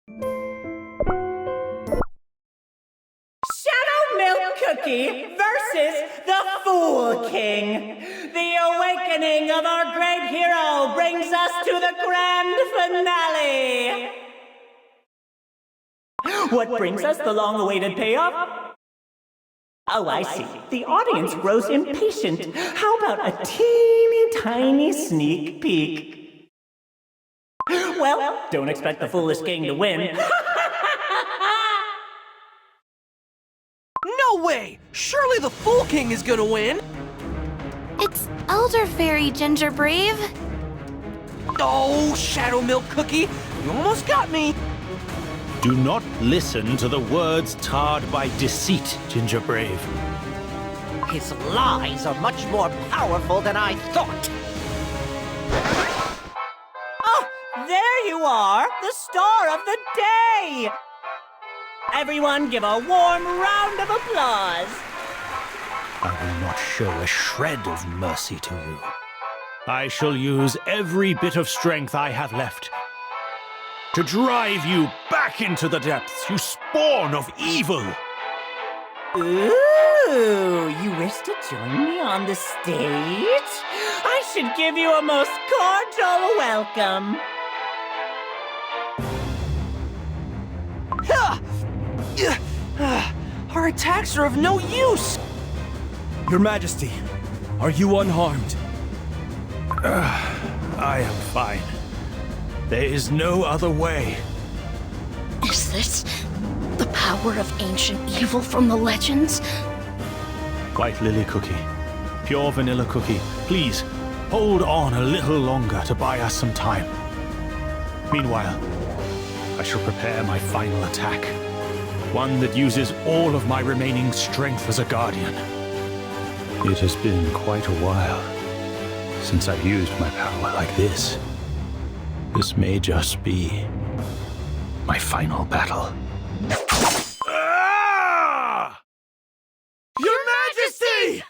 Shadow Milk Cookie versus the Fool King. The awakening of our great hero brings us to the grand finale. What brings us the long-awaited payoff? Oh, I see. The audience grows impatient. How about a teeny tiny sneak peek? Well, don't expect the Foolish King to win. No way! Surely the Fool King is gonna win! It's Elder Fairy, Ginger Brave. Oh, Shadow Milk Cookie, you almost got me! Do not listen to the words tarred by deceit, Ginger Brave. His lies are much more powerful than I thought. Oh, there you are, the star of the day! Everyone give a warm round of applause. I will not show a shred of mercy to you. I shall use every bit of strength I have left to drive you back into the depths, you spawn of evil! Ooh, you wish to join me on the stage? I should give you a most cordial welcome. Our attacks are of no use! Your Majesty, are you unharmed? I am fine. There is no other way. Is this the power of ancient evil from the legends? White Lily Cookie, pure vanilla cookie, please hold on a little longer to buy us some time. Meanwhile, I shall prepare my final attack. One that uses all of my remaining strength as a guardian. It has been quite a while since I've used my power like this. This may just be my final battle. Ah! Your Majesty!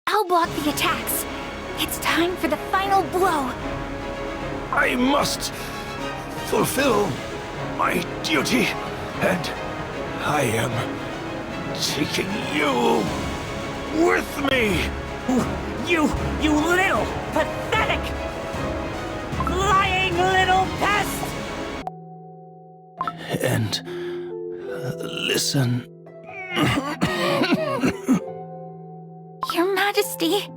I'll block the attacks. It's time for the final blow. I must fulfill my duty, and I am taking you with me. You little, pathetic, flying little pest! And listen. Your Majesty.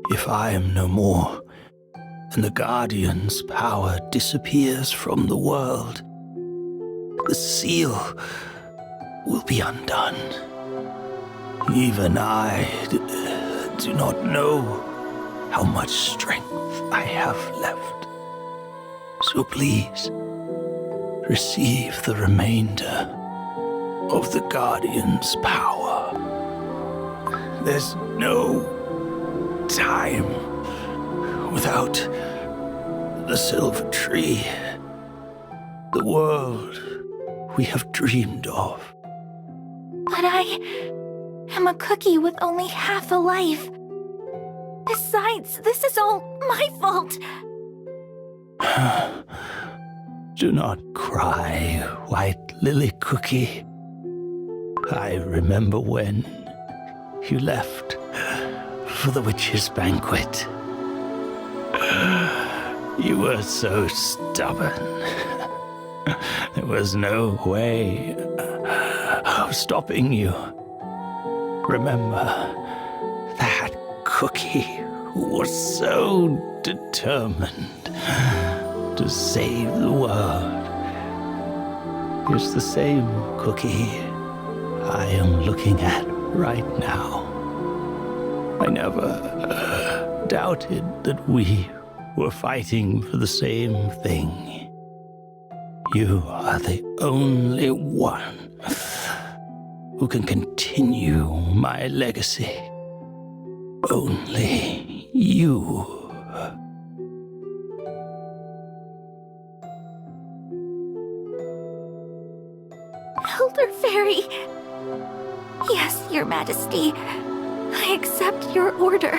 If I am no more, and the Guardian's power disappears from the world, the seal will be undone. Even I do not know how much strength I have left. So please, receive the remainder of the Guardian's power. There's no time without the silver tree, the world we have dreamed of. But I am a cookie with only half a life. Besides, this is all my fault. Do not cry, White Lily Cookie. I remember when you left for the witch's banquet. You were so stubborn. There was no way of stopping you. Remember that cookie who was so determined to save the world? It's the same cookie I am looking at right now. I never doubted that we were fighting for the same thing. You are the only one who can continue my legacy. Only you. Elder Fairy. Yes, Your Majesty. I accept your order.